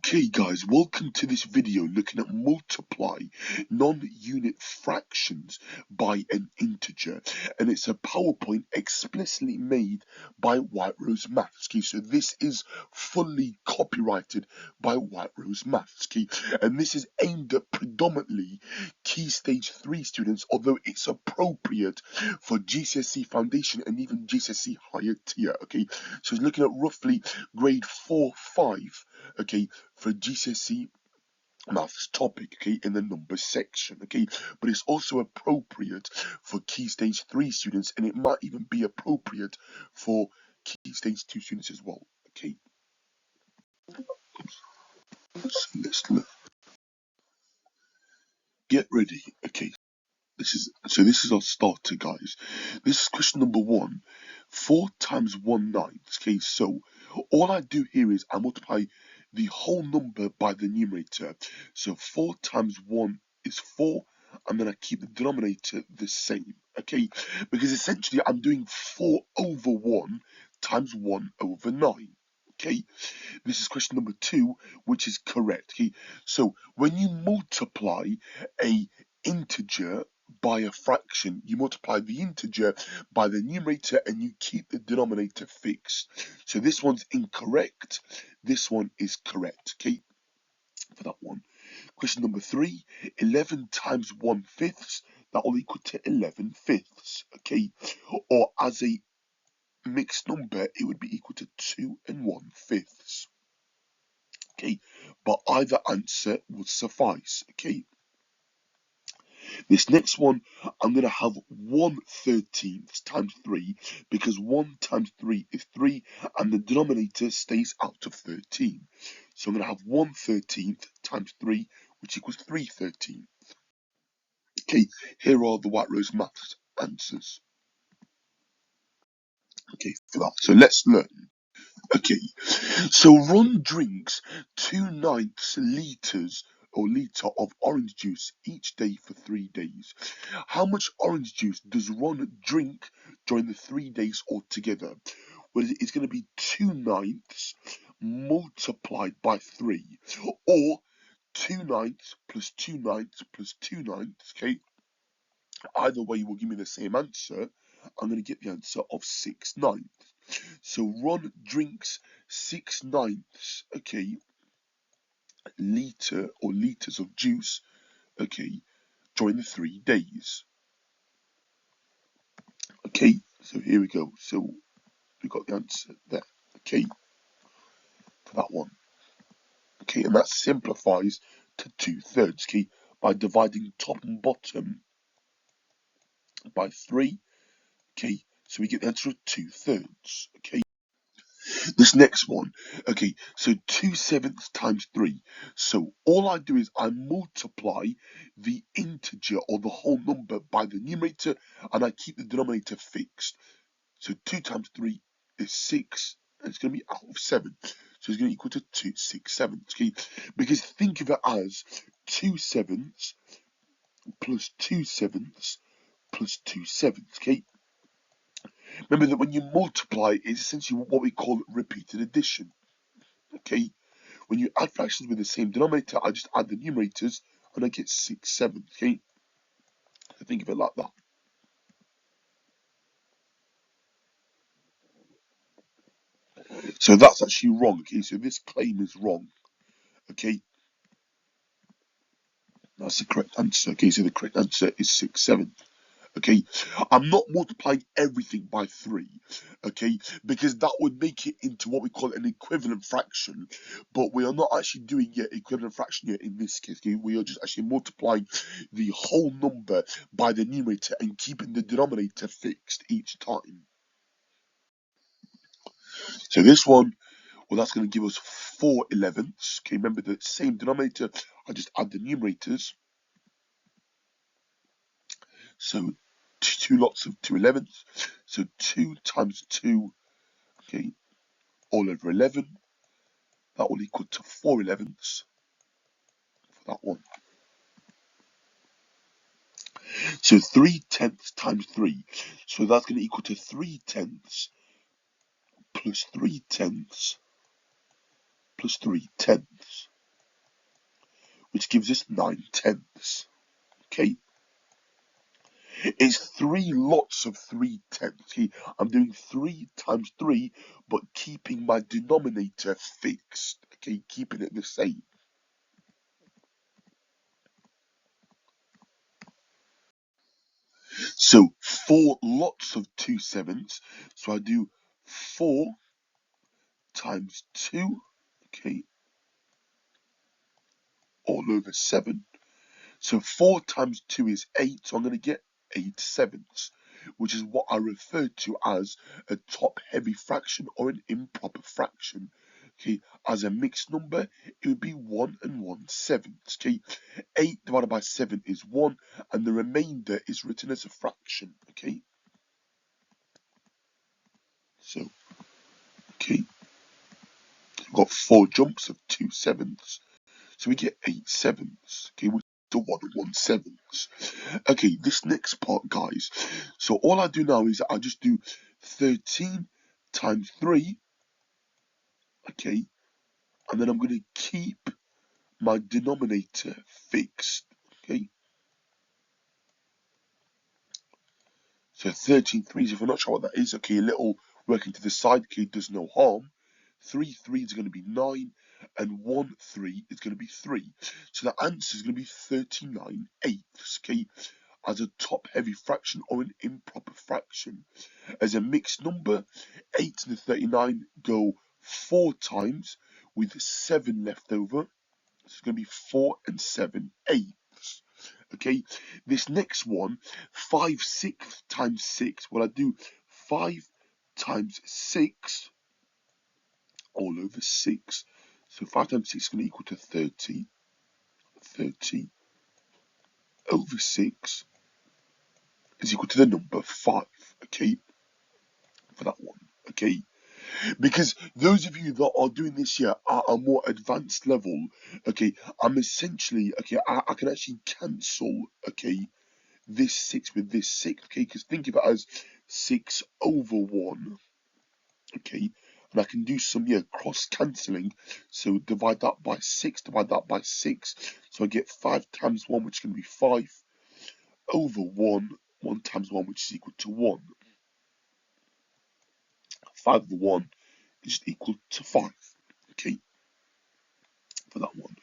Okay guys, welcome to this video looking at multiply non-unit fractions by an integer, and it's a PowerPoint explicitly made by White Rose Maths. Okay, so this is fully copyrighted by White Rose Maths, okay, and this is aimed at predominantly Key Stage 3 students, although it's appropriate for GCSE Foundation and even GCSE higher tier. Okay, so it's looking at roughly grade 4-5. Okay, for GCSE maths topic, okay, in the numbers section, okay, but it's also appropriate for Key Stage 3 students, and it might even be appropriate for Key Stage 2 students as well, okay. So let's look. Get ready, okay. This is our starter, guys. This is question number 1. 4 times 1/9. Okay, so all I do here is I multiply the whole number by the numerator. So 4 times 1 is 4, and then I keep the denominator the same. Okay, because essentially I'm doing 4 over 1 times 1 over 9. Okay, this is question number 2, which is correct. Okay, so when you multiply a integer by a fraction, you multiply the integer by the numerator and you keep the denominator fixed. So this one's incorrect, this one is correct, okay, for that one. Question number 3, 11 times 1/5, that will equal to 11 fifths, okay, or as a mixed number, it would be equal to 2 and 1/5. Okay, but either answer would suffice, okay. This next one, I'm going to have 1/13 times 3, because 1 times 3 is 3, and the denominator stays out of 13. So I'm going to have 1/13 times 3, which equals 3/13. Okay, here are the White Rose Maths answers. Okay, for that. So let's learn. Okay, so Ron drinks 2/9 liters or liter of orange juice each day for 3 days. How much orange juice does Ron drink during the 3 days altogether? Well, it's going to be 2/9 multiplied by 3, or 2/9 plus 2/9 plus 2/9. Okay, either way will give me the same answer. I'm going to get the answer of 6/9. So Ron drinks 6/9, okay, liter or liters of juice, okay, during the 3 days. Okay, so here we go. So we got the answer there, okay, for that one. Okay, and that simplifies to 2/3, okay, by dividing top and bottom by 3, okay, so we get the answer of 2/3, okay. This next one, okay, so 2/7 times 3. So all I do is I multiply the integer or the whole number by the numerator, and I keep the denominator fixed. So 2 times 3 is 6, and it's going to be out of 7. So it's going to equal to 6/7, okay? Because think of it as 2/7 plus 2/7 plus 2/7, okay? Remember that when you multiply, it's essentially what we call repeated addition, okay? When you add fractions with the same denominator, I just add the numerators and I get 6/7, okay? So think of it like that. So that's actually wrong, okay? So this claim is wrong, okay? That's the correct answer, okay? So the correct answer is 6/7. Okay, I'm not multiplying everything by 3, okay, because that would make it into what we call an equivalent fraction, but we are not actually doing yet equivalent fraction yet in this case, okay? We are just actually multiplying the whole number by the numerator and keeping the denominator fixed each time. So this one, well, that's going to give us 4/11. Okay, remember the same denominator, I just add the numerators. So 2 lots of 2/11. So 2 times 2, okay, all over 11. That will equal to 4/11 for that one. So 3/10 times 3. So that's going to equal to 3/10 plus 3/10 plus 3/10. which gives us 9/10. Okay, it's 3 lots of 3/10. Okay, I'm doing 3 times 3, but keeping my denominator fixed. Okay, keeping it the same. So 4 lots of 2/7. So I do 4 times 2. Okay, all over 7. So 4 times 2 is 8, so I'm going to get 8/7, which is what I refer to as a top-heavy fraction or an improper fraction. Okay, as a mixed number, it would be 1 and 1/7. Okay, 8 divided by 7 is 1, and the remainder is written as a fraction. Okay, so, okay, we've got 4 jumps of 2/7, so we get 8/7. Okay, which is the 1 and 1/7. Okay, this next part, guys. So all I do now is I just do 13 times 3, okay, and then I'm going to keep my denominator fixed, okay. So 13 threes, if I'm not sure what that is, okay, a little working to the side, okay, does no harm. 3 threes are going to be 9, and 1 3 is going to be 3. So the answer is going to be 39/8, okay, as a top-heavy fraction or an improper fraction. As a mixed number, 8 and the 39 go 4 times with 7 left over. So it's going to be 4 and 7/8. Okay, this next one, 5/6 times 6. Well, I do 5 times 6 all over 6. So 5 times 6 is going to equal to 30. 30 over 6 is equal to the number 5. Okay, for that one. Okay, because those of you that are doing this here at a more advanced level, okay, I'm essentially, okay, I can actually cancel, okay, this 6 with this 6, okay, because think of it as 6 over 1, okay, and I can do some, yeah, cross cancelling, so divide that by 6, divide that by 6, so I get 5 times 1, which is going to be 5, over 1, 1 times 1, which is equal to 1, 5 over 1 is equal to 5, okay, for that one.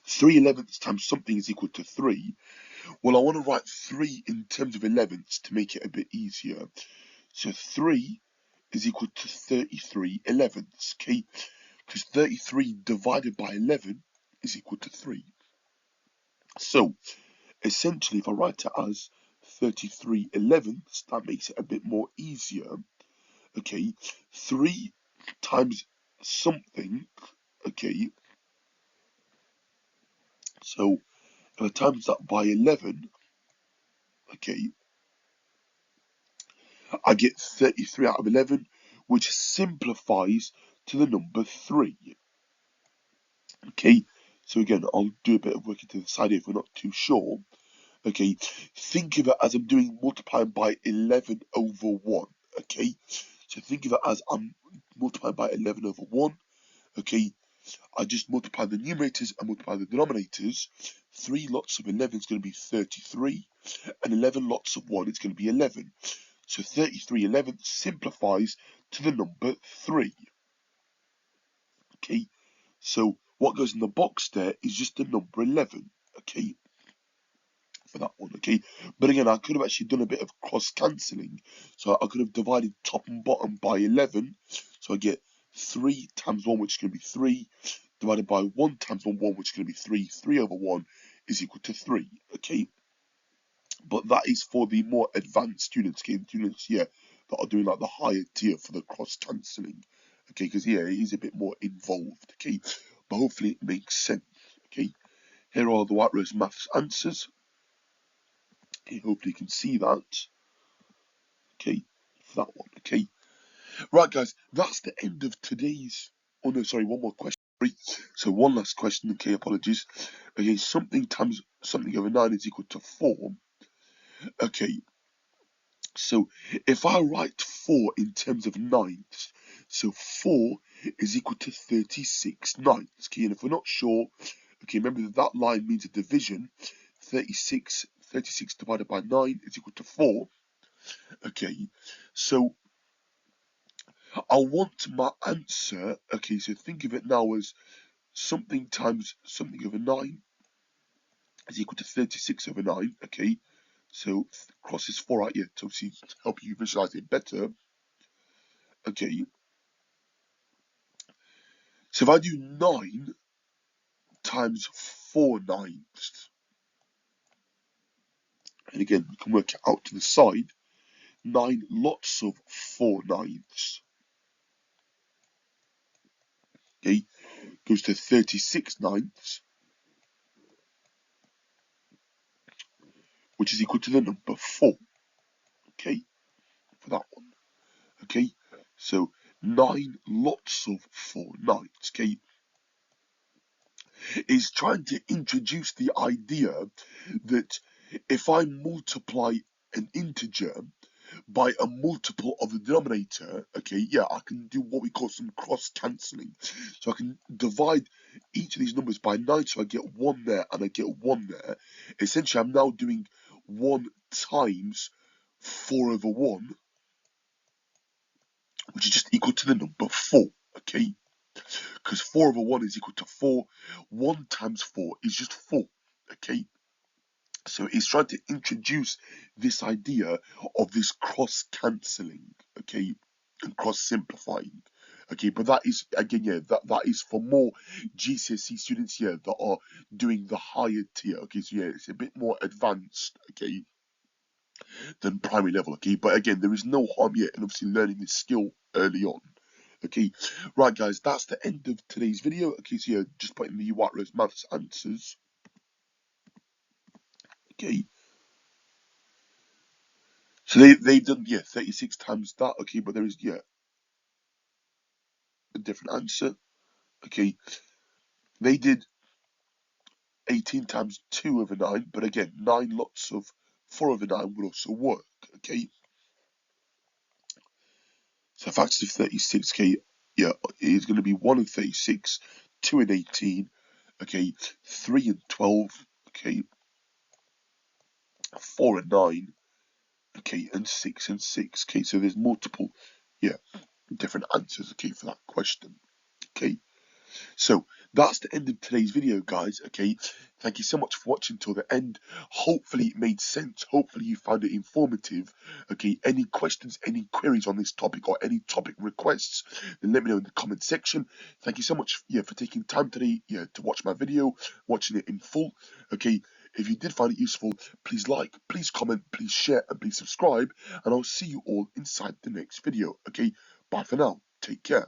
3/11 times something is equal to 3. Well, I want to write 3 in terms of 11ths to make it a bit easier. So 3 is equal to 33/11ths, okay? Because 33 divided by 11 is equal to 3. So essentially, if I write it as 33/11ths, that makes it a bit more easier, okay? 3 times something, okay? So if I times that by 11, okay, I get 33 out of 11, which simplifies to the number 3. Okay, so again, I'll do a bit of working to the side if we're not too sure. Okay, think of it as I'm doing multiplying by 11 over 1. Okay, so think of it as I'm multiplying by 11 over 1. Okay, I just multiply the numerators and multiply the denominators. 3 lots of 11 is going to be 33, and 11 lots of 1 is going to be 11. So 33/11 simplifies to the number 3. Okay, so what goes in the box there is just the number 11. Okay, for that one. Okay, but again, I could have actually done a bit of cross cancelling. So I could have divided top and bottom by 11. So I get 3 times 1, which is going to be 3, divided by 1 times 1, which is going to be 3. 3 over 1 is equal to 3. Okay, but that is for the more advanced students, okay, students here that are doing like the higher tier for the cross cancelling, okay, because yeah, it is a bit more involved, okay, but hopefully it makes sense, okay. Here are the White Rose Maths answers. Okay, hopefully you can see that, okay, for that one, okay. Right, guys, that's the end of today's. Oh no, sorry, one more question. So one last question. Okay, apologies. Okay, something times something over 9 is equal to 4. Okay, so if I write 4 in terms of ninths, so 4 is equal to 36 ninths. Okay, and if we're not sure, Okay, remember that line means a division. 36 divided by 9 is equal to 4. Okay, so I want my answer. Okay, so think of it now as something times something over 9 is equal to 36 over 9. Okay, so cross this 4 out here to obviously help you visualize it better. Okay, so if I do 9 times 4 ninths, and again, we can work it out to the side, 9 lots of 4 ninths, okay, goes to 36 ninths, which is equal to the number 4, okay, for that one, okay, so 9 lots of 4 ninths, okay, is trying to introduce the idea that if I multiply an integer by a multiple of the denominator, okay, yeah, I can do what we call some cross cancelling. So I can divide each of these numbers by 9, so I get 1 there and I get 1 there. Essentially, I'm now doing 1 times 4 over 1, which is just equal to the number 4, okay? Because 4 over 1 is equal to 4. 1 times 4 is just 4, okay? So it's trying to introduce this idea of this cross cancelling, okay, and cross simplifying, okay. But that is again, yeah, that is for more GCSE students here that are doing the higher tier, okay. So yeah, it's a bit more advanced, okay, than primary level, okay. But again, there is no harm yet in obviously learning this skill early on. Okay, right guys, that's the end of today's video. Okay, so yeah, just putting the White Rose Maths answers. Okay. So they've done 36 times that, okay, but there is a different answer. Okay. They did 18 times 2 over 9, but again 9 lots of 4 over 9 would also work, okay. So factors of 36, okay, yeah, is going to be 1 and 36, 2 and 18, okay, 3 and 12, okay, 4 and 9, okay, and 6 and 6, okay. So there's multiple different answers, okay, for that question, okay. So that's the end of today's video, guys. Okay, thank you so much for watching till the end. Hopefully it made sense. Hopefully you found it informative. Okay, any questions, any queries on this topic or any topic requests, then let me know in the comment section. Thank you so much for taking time today to watch my video, watching it in full. Okay, if you did find it useful, please like, please comment, please share, and please subscribe. And I'll see you all inside the next video. Okay, bye for now. Take care.